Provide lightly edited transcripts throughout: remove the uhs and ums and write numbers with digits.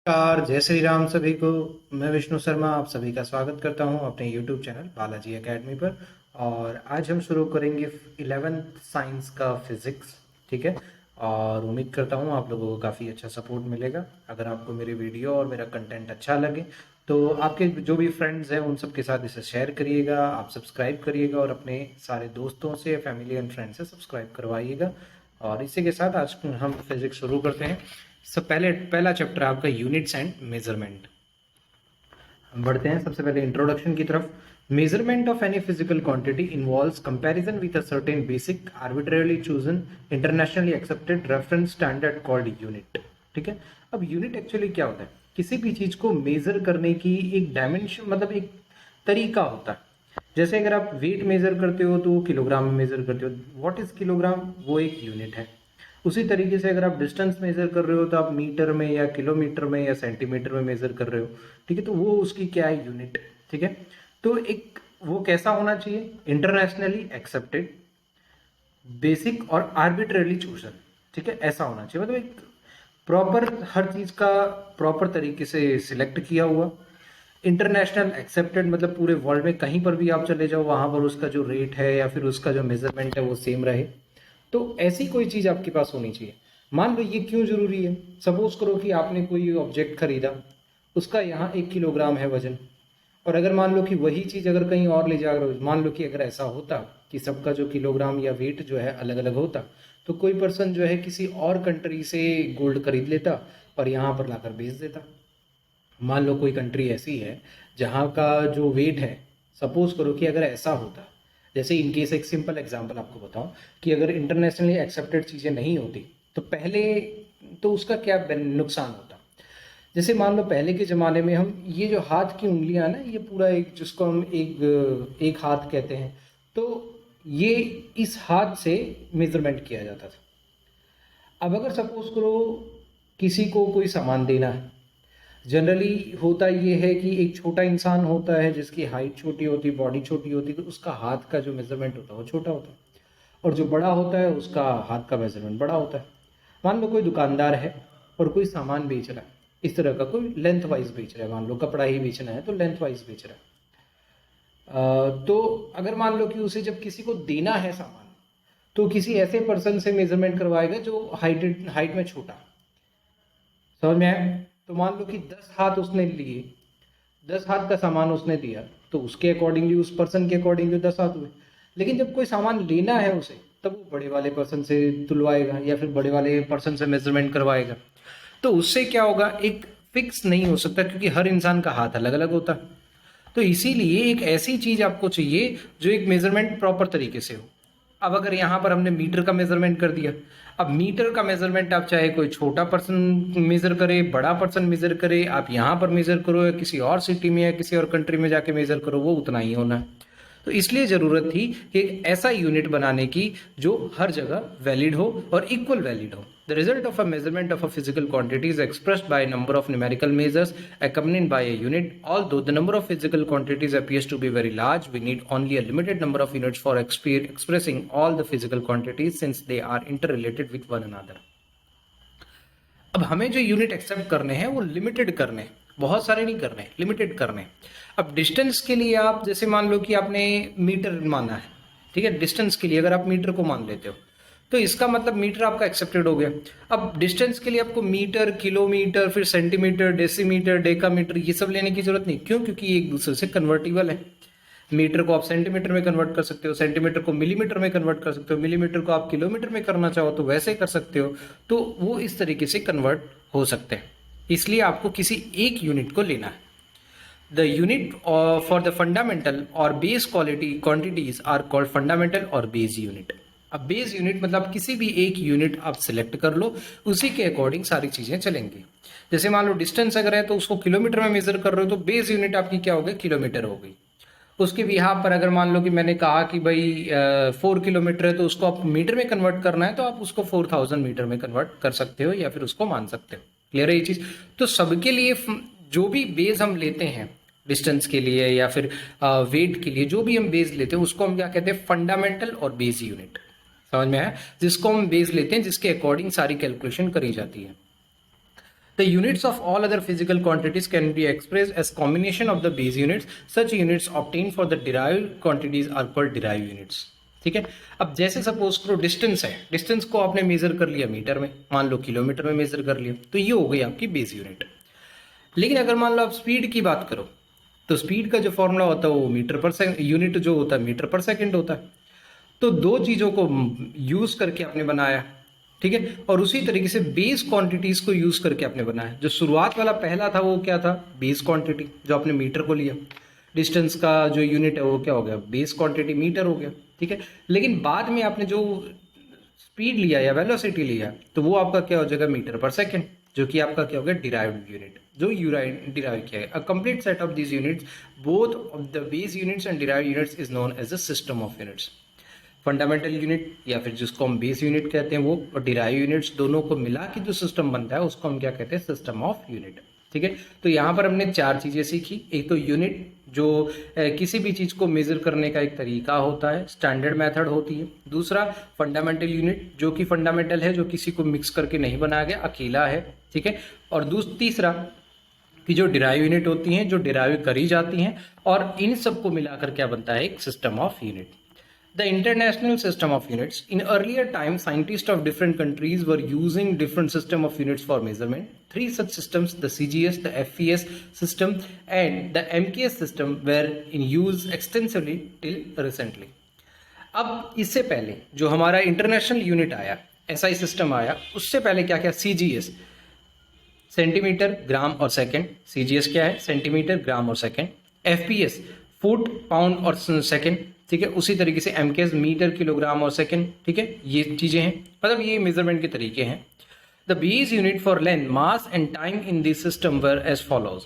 नमस्कार, जय श्री राम सभी को। मैं विष्णु शर्मा आप सभी का स्वागत करता हूं अपने YouTube चैनल बालाजी एकेडमी पर। और आज हम शुरू करेंगे 11th साइंस का फिजिक्स। ठीक है, और उम्मीद करता हूं आप लोगों को काफ़ी अच्छा सपोर्ट मिलेगा। अगर आपको मेरी वीडियो और मेरा कंटेंट अच्छा लगे तो आपके जो भी फ्रेंड्स हैं उन सब के साथ इसे शेयर करिएगा, आप सब्सक्राइब करिएगा और अपने सारे दोस्तों से, फैमिली एंड फ्रेंड्स से सब्सक्राइब करवाइएगा। और इसी के साथ आज हम फिजिक्स शुरू करते हैं। सब पहला चैप्टर आपका यूनिट्स एंड मेजरमेंट। हम बढ़ते हैं सबसे पहले इंट्रोडक्शन की तरफ। Measurement of any physical quantity involves comparison with a certain basic arbitrarily chosen internationally accepted reference standard called unit. ठीक है, अब यूनिट एक्चुअली क्या होता है? किसी भी चीज को मेजर करने की एक डायमेंशन, मतलब एक तरीका होता है। जैसे अगर आप वेट मेजर करते हो तो किलोग्राम में मेजर करते हो। What is kilogram? वो एक यूनिट है। उसी तरीके से अगर आप डिस्टेंस मेजर कर रहे हो तो आप मीटर में या किलोमीटर में या सेंटीमीटर में मेजर कर रहे हो। ठीक है, तो वो उसकी क्या है? यूनिट। ठीक है, तो एक वो कैसा होना चाहिए? इंटरनेशनली एक्सेप्टेड, बेसिक और आर्बिट्रेरली चूजन। ठीक है, ऐसा होना चाहिए, मतलब एक प्रॉपर, हर चीज का प्रॉपर तरीके से सिलेक्ट किया हुआ। इंटरनेशनल एक्सेप्टेड मतलब पूरे वर्ल्ड में कहीं पर भी आप चले जाओ वहां पर उसका जो रेट है या फिर उसका जो मेजरमेंट है वो सेम रहे। तो ऐसी कोई चीज आपके पास होनी चाहिए। मान लो ये क्यों जरूरी है? सपोज करो कि आपने कोई ऑब्जेक्ट खरीदा, उसका यहाँ 1 किलोग्राम है वजन। और अगर मान लो कि वही चीज अगर कहीं और ले जा रहे हो, मान लो कि अगर ऐसा होता कि सबका जो किलोग्राम या वेट जो है अलग अलग होता, तो कोई पर्सन जो है किसी और कंट्री से गोल्ड खरीद लेता और यहाँ पर लाकर बेच देता। मान लो कोई कंट्री ऐसी है जहाँ का जो वेट है, सपोज करो कि अगर ऐसा होता, जैसे इन केस एक सिंपल एग्जांपल आपको बताऊं कि अगर इंटरनेशनली एक्सेप्टेड चीज़ें नहीं होती तो पहले तो उसका क्या नुकसान होता। जैसे मान लो पहले के ज़माने में हम ये जो हाथ की उंगलियां ना, ये पूरा एक, जिसको हम एक हाथ कहते हैं, तो ये इस हाथ से मेजरमेंट किया जाता था। अब अगर सपोज करो किसी को कोई सामान देना है, जनरली होता ये है कि एक छोटा इंसान होता है जिसकी हाइट छोटी होती, बॉडी छोटी होती, तो उसका हाथ का जो मेजरमेंट होता है वो छोटा होता है। और जो बड़ा होता है उसका हाथ का मेजरमेंट बड़ा होता है। मान लो कोई दुकानदार है और कोई सामान बेच रहा है, इस तरह का कोई लेंथ वाइज बेच रहा है, मान लो कपड़ा ही बेचना है तो लेंथ वाइज बेच रहा है। तो अगर मान लो कि उसे जब किसी को देना है सामान, तो किसी ऐसे पर्सन से मेजरमेंट करवाएगा जो हाइट में छोटा। समझ में आया? तो मान लो कि 10 हाथ उसने लिए, 10 हाथ का सामान उसने दिया, तो उसके अकॉर्डिंगली, उस पर्सन के अकॉर्डिंगली 10 हाथ हुए। लेकिन जब कोई सामान लेना है उसे, तब वो बड़े वाले पर्सन से तुलवाएगा या फिर बड़े वाले पर्सन से मेजरमेंट करवाएगा। तो उससे क्या होगा? एक फिक्स नहीं हो सकता क्योंकि हर इंसान का हाथ अलग अलग होता है। तो इसीलिए एक ऐसी चीज आपको चाहिए जो एक मेजरमेंट प्रॉपर तरीके से हो। अब अगर यहाँ पर हमने मीटर का मेजरमेंट कर दिया, अब मीटर का मेजरमेंट आप चाहे कोई छोटा पर्सन मेजर करे, बड़ा पर्सन मेजर करे, आप यहाँ पर मेजर करो या किसी और सिटी में या किसी और कंट्री में जाके मेजर करो, वो उतना ही होना है। तो इसलिए जरूरत थी कि एक ऐसा यूनिट बनाने की जो हर जगह वैलिड हो और इक्वल वैलिड हो। The result of a measurement of a physical quantity is expressed by a number of numerical measures accompanied by a unit. Although the number of physical quantities appears to be very large, we need only a limited number of units for expressing all the physical quantities since they are interrelated with one another. अब हमें जो unit accept करने हैं वो limited करने हैं, बहुत सारे नहीं करने, लिमिटेड करने। अब डिस्टेंस के लिए आप जैसे मान लो कि आपने मीटर माना है, ठीक है, डिस्टेंस के लिए अगर आप मीटर को मान लेते हो तो इसका मतलब मीटर आपका एक्सेप्टेड हो गया। अब डिस्टेंस के लिए आपको मीटर, किलोमीटर, फिर सेंटीमीटर, डेसीमीटर, डेकामीटर, ये सब लेने की जरूरत नहीं। क्यों? क्योंकि ये एक दूसरे से कन्वर्टिबल है। मीटर को आप सेंटीमीटर में कन्वर्ट कर सकते हो, सेंटीमीटर को मिलीमीटर में कन्वर्ट कर सकते हो, मिलीमीटर को आप किलोमीटर में करना चाहो तो वैसे कर सकते हो। तो वो इस तरीके से कन्वर्ट हो सकते हैं, इसलिए आपको किसी एक यूनिट को लेना है। The unit for the fundamental और base quality quantities are called fundamental और बेस यूनिट। अब बेस यूनिट मतलब किसी भी एक यूनिट आप सिलेक्ट कर लो, उसी के अकॉर्डिंग सारी चीजें चलेंगी। जैसे मान लो डिस्टेंस अगर है तो उसको किलोमीटर में मेजर कर रहे हो तो बेस यूनिट आपकी क्या हो गई? किलोमीटर हो गई। उसके बिहाफ पर अगर मान लो कि मैंने कहा कि भाई 4 किलोमीटर है तो उसको आप मीटर में कन्वर्ट करना है तो आप उसको 4000 मीटर में कन्वर्ट कर सकते हो या फिर उसको मान सकते हो। क्लियर है ये चीज? तो सबके लिए जो भी बेस हम लेते हैं डिस्टेंस के लिए या फिर वेट के लिए, जो भी हम बेस लेते हैं उसको हम क्या कहते हैं? फंडामेंटल और बेस यूनिट। समझ में आया? जिसको हम बेस लेते हैं जिसके अकॉर्डिंग सारी कैलकुलेशन करी जाती है। The units of all other physical quantities can be expressed as combination of the base units. Such units obtained for the derived quantities are called derived units. ठीक है, अब जैसे सपोज करो डिस्टेंस है, डिस्टेंस को आपने मेजर कर लिया मीटर में, मान लो किलोमीटर में मेजर कर लिया, तो ये हो गई आपकी बेस यूनिट। लेकिन अगर मान लो आप स्पीड की बात करो तो स्पीड का जो फॉर्मूला होता है वो मीटर पर सेकंड, यूनिट जो होता है मीटर पर सेकंड होता है। तो दो चीज़ों को यूज़ करके आपने बनाया, ठीक है, और उसी तरीके से बेस क्वांटिटीज को यूज करके आपने बनाया। जो शुरुआत वाला पहला था वो क्या था, बेस क्वांटिटी, जो आपने मीटर को लिया, डिस्टेंस का जो यूनिट है वो क्या हो गया, बेस क्वांटिटी मीटर हो गया, ठीक है। लेकिन बाद में आपने जो स्पीड लिया या वेलोसिटी लिया तो वो आपका क्या हो जाएगा, मीटर पर सेकेंड, जो कि आपका क्या हो गया, डिराइव्ड यूनिट, जो डिराइव किया गया। A complete set of these units both of the base units and derived units is known as a system of units. Fundamental unit या फिर जिसको हम बेस यूनिट कहते हैं वो, और डिराइव यूनिट्स, दोनों को मिला के जो सिस्टम बनता है उसको हम क्या कहते हैं, सिस्टम ऑफ यूनिट। ठीक है, तो यहाँ पर हमने चार चीजें सीखी। एक तो यूनिट जो किसी भी चीज को मेजर करने का एक तरीका होता है, स्टैंडर्ड मेथड होती है। दूसरा फंडामेंटल यूनिट, जो कि फंडामेंटल है, जो किसी को मिक्स करके नहीं बनाया गया, अकेला है, ठीक है। और तीसरा कि जो डिराइव यूनिट होती हैं, जो डिराइव करी जाती हैं, और इन सबको मिलाकर क्या बनता है, एक system of unit. The international system of units. In earlier times, scientists of different countries were using different system of units for measurement. Three such systems, the CGS, the FES system, and the MKS system, were in use extensively till recently. अब इससे पहले जो हमारा international unit आया, SI system आया, उससे पहले क्या क्या, CGS, सेंटीमीटर, ग्राम और सेकंड। CGS क्या है, सेंटीमीटर, ग्राम और सेकंड। FPS, फुट, पाउंड और सेकंड, ठीक है। उसी तरीके से MKS, मीटर, किलोग्राम और सेकंड, ठीक है। ये चीजें हैं, मतलब ये मेजरमेंट के तरीके हैं। The base unit for length, mass and time in this system were as follows.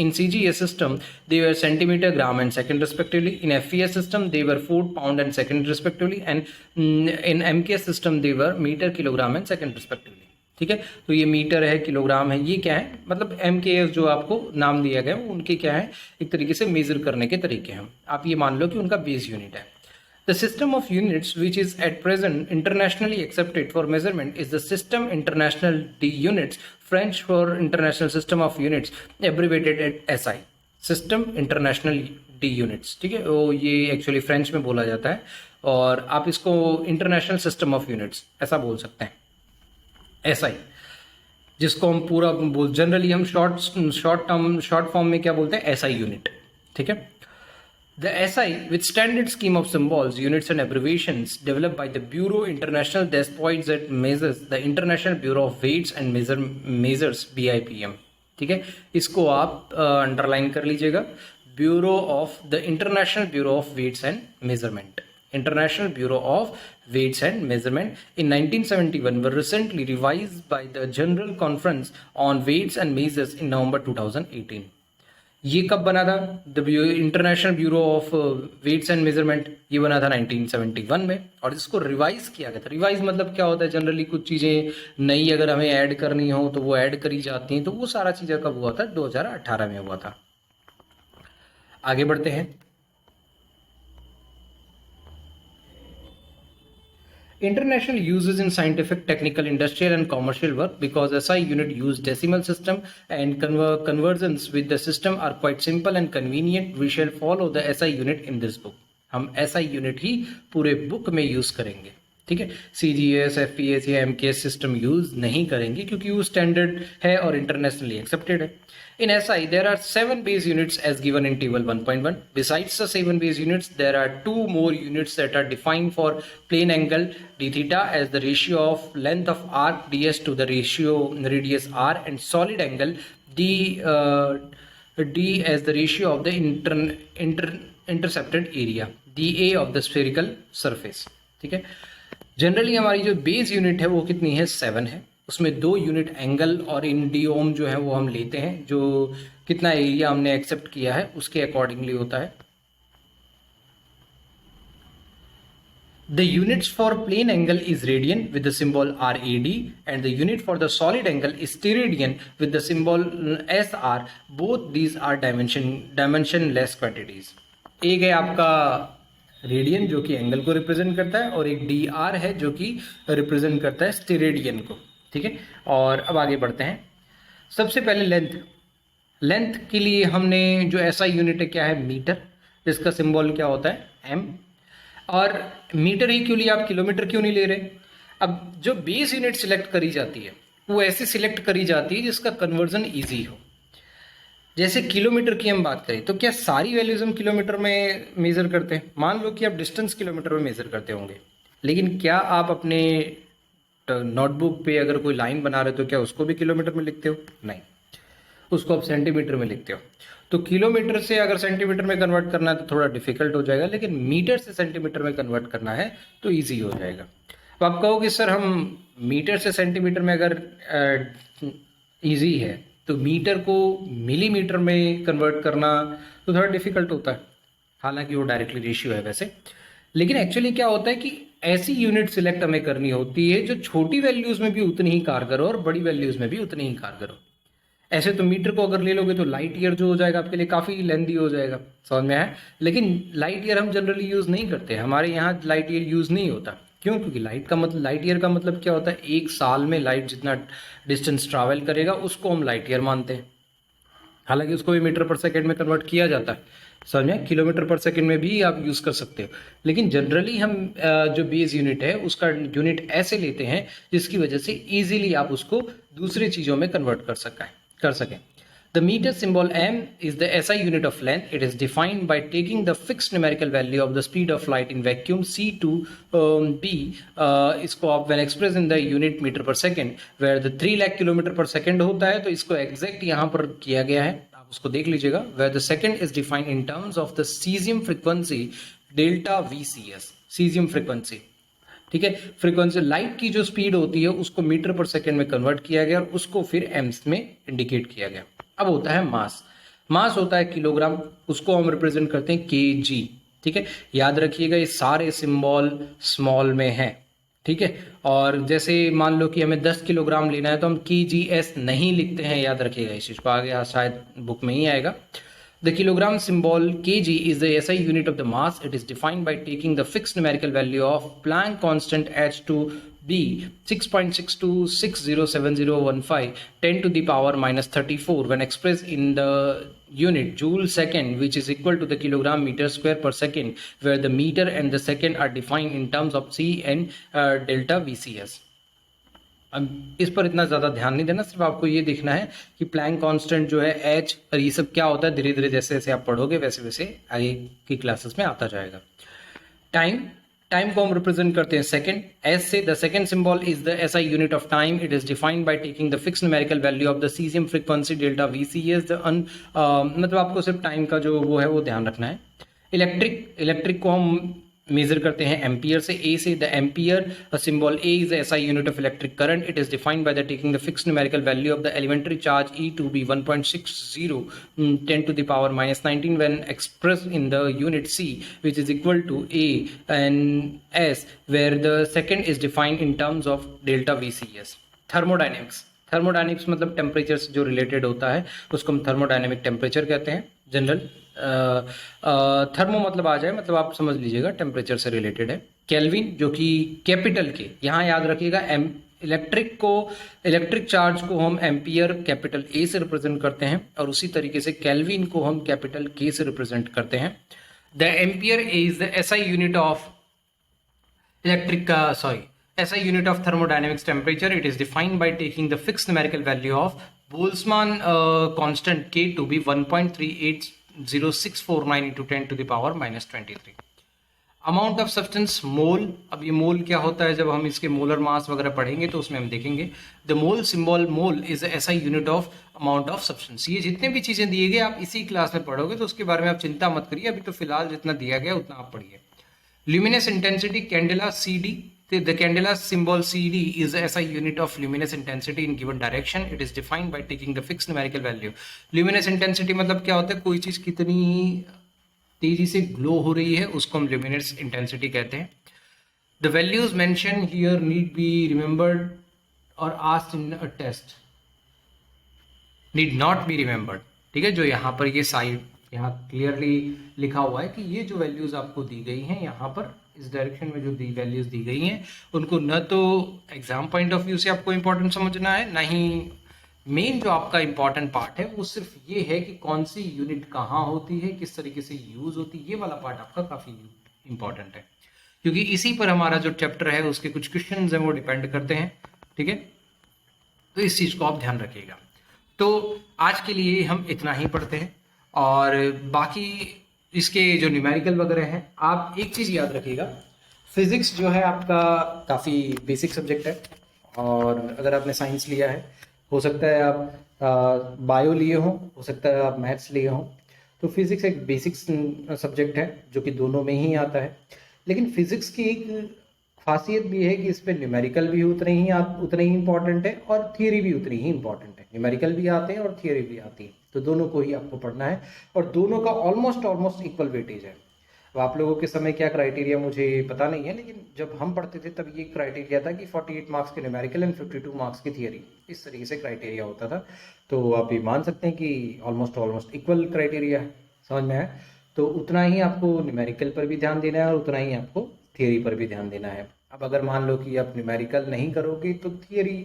In CGS system, they were centimeter, gram and second respectively. In FES system, they were foot, pound and second respectively. And in MKS system, they were meter, kilogram and second respectively. ठीक है, तो ये metre है, kilogram है, ये क्या है, मतलब MKS जो आपको नाम दिया गया है उनके क्या है, एक तरीके से मेजर करने के तरीके हैं। आप ये मान लो कि उनका बेस यूनिट है। The system of units which is at present internationally accepted for measurement is the System International D Units, French for International System of Units, abbreviated at SI, System International D Units, ठीक है। वो ये actually French में बोला जाता है, और आप इसको इंटरनेशनल सिस्टम ऑफ यूनिट्स ऐसा बोल सकते हैं, SI, जिसको हम पूरा जनरली हम शॉर्ट फॉर्म में क्या बोलते हैं, SI यूनिट, ठीक है। The SI, with standard scheme of symbols, units and abbreviations developed by the Bureau International Despoids that measures the International Bureau of Weights and Measures, BIPM, ठीक है। इसको आप अंडरलाइन कर लीजिएगा, bureau of the international bureau of weights and measurement, International Bureau of Weights and Measurement in 1971 were recently revised by the General Conference on Weights and Measures in November 2018. ये कब बना था, the international bureau of weights and measurement, ये बना था 1971 में, और इसको रिवाइज किया गया था। रिवाइज मतलब क्या होता है, जनरली कुछ चीज़ें नई अगर हमें ऐड करनी हो तो वो ऐड करी जाती हैं, तो वो सारा चीज़ें कब हुआ था, 2018 में हुआ था। आगे बढ़ते हैं। International uses in scientific, technical, industrial and commercial work, because SI unit use decimal system and conversions with the system are quite simple and convenient. We shall follow the SI unit in this book. हम SI unit ही पूरे book में use करेंगे, ठीक है। CGS, FPS या MKS system use नहीं करेंगे क्योंकि वो स्टैंडर्ड है और इंटरनेशनली एक्सेप्टेड है। In SI, there are 7 base units as given in table 1.1. Besides the 7 base units, there are 2 more units that are defined for plane angle d theta as the ratio of length of arc ds to the ratio radius r, and solid angle d as the ratio of the intercepted area dA of the spherical surface, ठीक है। Generally हमारी जो base unit है वो कितनी है, 7 है। उसमें 2 यूनिट एंगल और इंडियोम जो है वो हम लेते हैं, जो कितना एरिया हमने एक्सेप्ट किया है उसके अकॉर्डिंगली होता है। The units for plane angle is radian with the symbol RAD, and the unit for the solid angle is steradian with the symbol SR। Both these are dimensionless quantities. एक है आपका radian जो कि angle को represent करता है, और एक DR है जो कि रिप्रेजेंट करता है स्टेरेडियन को, ठीक है। और अब आगे बढ़ते हैं। सबसे पहले लेंथ के लिए हमने जो ऐसा यूनिट है क्या है, मीटर, जिसका सिंबल क्या होता है, एम। और मीटर ही क्यों लिया, आप किलोमीटर क्यों नहीं ले रहे? अब जो बेस यूनिट सिलेक्ट करी जाती है वो ऐसे सिलेक्ट करी जाती है जिसका कन्वर्जन ईजी हो। जैसे किलोमीटर की हम बात करें तो क्या सारी वैल्यूज हम किलोमीटर में मेजर करते हैं? मान लो कि आप डिस्टेंस किलोमीटर में मेजर करते होंगे, लेकिन क्या आप अपने नोटबुक पे अगर कोई लाइन बना रहे हो तो क्या उसको भी किलोमीटर में लिखते हो? नहीं, उसको आप सेंटीमीटर में लिखते हो। तो किलोमीटर से अगर सेंटीमीटर में कन्वर्ट करना है तो थोड़ा डिफिकल्ट हो जाएगा, लेकिन मीटर से सेंटीमीटर में कन्वर्ट करना है तो ईजी हो जाएगा। अब आप कहोगे सर हम मीटर से सेंटीमीटर में अगर ईजी है तो मीटर को मिलीमीटर में कन्वर्ट करना तो थोड़ा डिफिकल्ट होता है, हालांकि वो डायरेक्टली रेशियो है वैसे। लेकिन एक्चुअली क्या होता है कि ऐसी यूनिट सिलेक्ट हमें करनी होती है जो छोटी वैल्यूज में भी उतनी ही कारगर हो और बड़ी वैल्यूज में भी उतनी ही कारगर हो। ऐसे तो मीटर को अगर ले लोगे तो लाइट ईयर जो हो जाएगा आपके लिए काफ़ी लेंदी हो जाएगा, समझ में आया? लेकिन लाइट ईयर हम जनरली यूज़ नहीं करते, हमारे यहाँ लाइट ईयर यूज़ नहीं होता। क्यों? क्योंकि लाइट ईयर का मतलब क्या होता है, एक साल में लाइट जितना डिस्टेंस ट्रैवल करेगा उसको हम लाइट ईयर मानते हैं। हालांकि उसको भी मीटर पर सेकेंड में कन्वर्ट किया जाता है, समझ में? किलोमीटर पर सेकेंड में भी आप यूज़ कर सकते हो, लेकिन जनरली हम जो बेस यूनिट है उसका यूनिट ऐसे लेते हैं जिसकी वजह से ईजिली आप उसको दूसरी चीज़ों में कन्वर्ट कर सकें। The meter symbol m is the SI unit of length. It is defined by taking the fixed numerical value of the speed of light in vacuum c to b इसको आप when expressed in the unit meter per second where the 3 lakh kilometer per second होता है, तो इसको exact यहाँ पर किया गया है, आप उसको देख लीजिएगा। where the second is defined in terms of the cesium frequency delta VCS, cesium frequency, ठीक है? फ्रीक्वेंसी लाइट की जो स्पीड होती है उसको मीटर पर सेकेंड में कन्वर्ट किया गया और उसको फिर एम्स में इंडिकेट किया गया। अब होता है मास होता है किलोग्राम, उसको हम रिप्रेजेंट करते हैं केजी, ठीक है? याद रखिएगा ये सारे सिंबल स्मॉल में हैं, ठीक है? और जैसे मान लो कि हमें 10 किलोग्राम लेना है तो हम KGS नहीं लिखते हैं, याद रखिएगा इस चीज को, आगे शायद बुक में ही आएगा। The kilogram symbol kg is the SI unit of the mass. It is defined by taking the fixed numerical value of Planck constant h to be 6.62607015 10 to the power minus 34 when expressed in the unit joule second, which is equal to the kilogram meter square per second, where the meter and the second are defined in terms of c and delta VCS. अब इस पर इतना ज़्यादा ध्यान नहीं देना, सिर्फ आपको ये देखना है कि प्लैंक कांस्टेंट जो है एच और ये सब क्या होता है, धीरे धीरे जैसे जैसे आप पढ़ोगे वैसे वैसे आगे की क्लासेस में आता जाएगा। टाइम को हम रिप्रेजेंट करते हैं सेकंड, एस से। The second symbol is the SI unit of time. It is defined by taking the fixed numerical value of the caesium frequency delta VCS। मतलब आपको सिर्फ टाइम का जो वो है वो ध्यान रखना है। इलेक्ट्रिक को हम मेजर करते हैं एम्पियर से, ए से। The ampere symbol A is SI unit of electric current. It is defined by the taking the fixed numerical value of the elementary charge E to be 1.60 10 to the power minus 19 when expressed in the unit C, which is equal to A and S, where the second is defined in terms of delta VCS। Thermodynamics मतलब temperature से जो related होता है उसको हम thermodynamic temperature कहते हैं। General thermo मतलब आ जाए, मतलब आप समझ लीजिएगा टेम्परेचर से रिलेटेड है। केल्विन जो कि कैपिटल के, यहाँ याद रखिएगा इलेक्ट्रिक चार्ज को हम एम्पियर कैपिटल ए से रिप्रेजेंट करते हैं और उसी तरीके से केल्विन को हम कैपिटल के से रिप्रेजेंट करते हैं। The ampere is the SI unit of SI unit of thermodynamics temperature. It is defined by taking the fixed numerical value of Boltzmann constant K to be 1.380649 into 10 to the power minus 23। Amount of substance mole. अब ये मोल क्या होता है, जब हम इसके molar mass वगैरह पढ़ेंगे तो उसमें हम देखेंगे। The mole symbol mole is SI unit of amount of substance. ये जितने भी चीजें दिए गए आप इसी क्लास में पढ़ोगे तो उसके बारे में आप चिंता मत करिए, अभी तो फिलहाल जितना दिया गया उतना आप पढ़िए। Luminous intensity candela CD. The candela symbol CD is the SI unit of luminous intensity in given direction. It is defined by taking the fixed numerical value. Luminous intensity मतलब क्या होता है, कोई चीज कितनी तेजी से ग्लो हो रही है उसको हम luminous intensity कहते हैं। The values mentioned here need be remembered or asked in a test. Need not be remembered, ठीक है? जो यहाँ पर ये साइड यहाँ क्लियरली लिखा हुआ है कि ये जो वैल्यूज आपको दी गई हैं यहाँ पर इस डायरेक्शन में जो वैल्यूज दी गई हैं उनको न तो एग्जाम पॉइंट ऑफ व्यू से आपको इंपॉर्टेंट समझना है, ना ही मेन जो आपका इंपॉर्टेंट पार्ट है वो सिर्फ ये है कि कौन सी यूनिट कहाँ होती है, किस तरीके से यूज होती है, ये वाला पार्ट आपका काफी इंपॉर्टेंट है, क्योंकि इसी पर हमारा जो चैप्टर है उसके कुछ क्वेश्चंस हैं वो डिपेंड करते हैं। ठीक है, तो इस चीज को आप ध्यान रखिएगा। तो आज के लिए हम इतना ही पढ़ते हैं, और बाकी इसके जो न्यूमेरिकल वगैरह हैं, आप एक चीज याद रखिएगा, फिजिक्स जो है आपका काफी बेसिक सब्जेक्ट है, और अगर आपने साइंस लिया है, हो सकता है आप बायो लिए हो सकता है आप मैथ्स लिए हो, तो फिजिक्स एक बेसिक सब्जेक्ट है जो कि दोनों में ही आता है। लेकिन फिजिक्स की एक खासियत भी है कि इस पे न्यूमेरिकल भी उतने ही इंपॉर्टेंट है, और थियरी भी उतनी ही इंपॉर्टेंट है। न्यूमेरिकल भी आते हैं और थियरी भी आती है, तो दोनों को ही आपको पढ़ना है, और दोनों का ऑलमोस्ट इक्वल वेटेज है। अब आप लोगों के समय क्या क्राइटेरिया मुझे पता नहीं है, लेकिन जब हम पढ़ते थे तब ये क्राइटेरिया था कि 48 मार्क्स के न्यूमेरिकल एंड 52 मार्क्स की थियरी, इस तरीके से क्राइटेरिया होता था। तो आप ये मान सकते हैं कि ऑलमोस्ट इक्वल क्राइटेरिया है, समझ में आया। तो उतना ही आपको न्यूमेरिकल पर भी ध्यान देना है और उतना ही आपको थियरी पर भी ध्यान देना है। अब अगर मान लो कि आप न्यूमेरिकल नहीं करोगे तो थियरी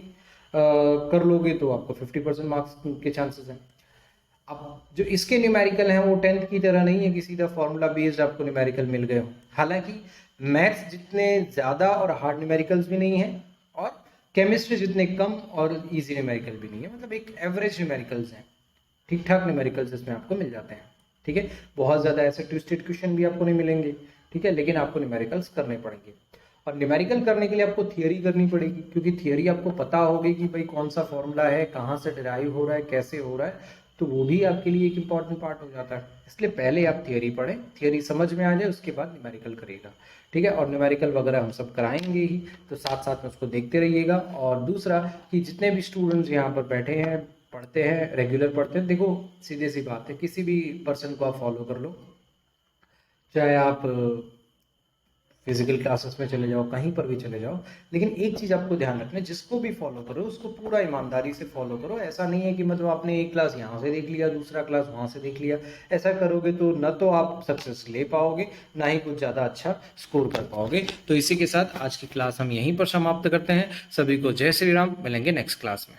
कर लोगे तो आपको 50% मार्क्स के चांसेस हैं। अब जो इसके न्यूमेरिकल हैं वो 10th की तरह नहीं है कि सीधा फॉर्मूला बेस्ड आपको न्यूमेरिकल मिल गए हो। हालांकि मैथ्स जितने ज़्यादा और हार्ड न्यूमेरिकल्स भी नहीं है, और केमिस्ट्री जितने कम और इजी न्यूमेरिकल भी नहीं है, मतलब एक एवरेज न्यूमेरिकल्स हैं, ठीक ठाक न्यूमेरिकल्स इसमें आपको मिल जाते हैं। ठीक है, बहुत ज़्यादा ऐसे ट्विस्टेड क्वेश्चन भी आपको नहीं मिलेंगे। ठीक है, लेकिन आपको न्यूमेरिकल्स करने पड़ेंगे, और न्यूमेरिकल करने के लिए आपको थियरी करनी पड़ेगी, क्योंकि थियरी आपको पता होगी कि भाई कौन सा फॉर्मूला है, कहाँ से डिराइव हो रहा है, कैसे हो रहा है, तो वो भी आपके लिए एक इम्पॉर्टेंट पार्ट हो जाता है। इसलिए पहले आप थियरी पढ़ें, थियरी समझ में आ जाए, उसके बाद न्यूमेरिकल करिएगा। ठीक है, और न्यूमेरिकल वगैरह हम सब कराएंगे ही, तो साथ साथ में उसको देखते रहिएगा। और दूसरा कि जितने भी स्टूडेंट्स यहाँ पर बैठे हैं, पढ़ते हैं, रेगुलर पढ़ते हैं, देखो सीधे सी बात है, किसी भी पर्सन को आप फॉलो कर लो, चाहे आप फिजिकल क्लासेस में चले जाओ, कहीं पर भी चले जाओ, लेकिन एक चीज आपको ध्यान रखना है, जिसको भी फॉलो करो उसको पूरा ईमानदारी से फॉलो करो। ऐसा नहीं है कि मतलब आपने एक क्लास यहाँ से देख लिया, दूसरा क्लास वहां से देख लिया। ऐसा करोगे तो न तो आप सक्सेस ले पाओगे, ना ही कुछ ज्यादा अच्छा स्कोर कर पाओगे। तो इसी के साथ आज की क्लास हम यहीं पर समाप्त करते हैं। सभी को जय श्री राम, मिलेंगे नेक्स्ट क्लास में।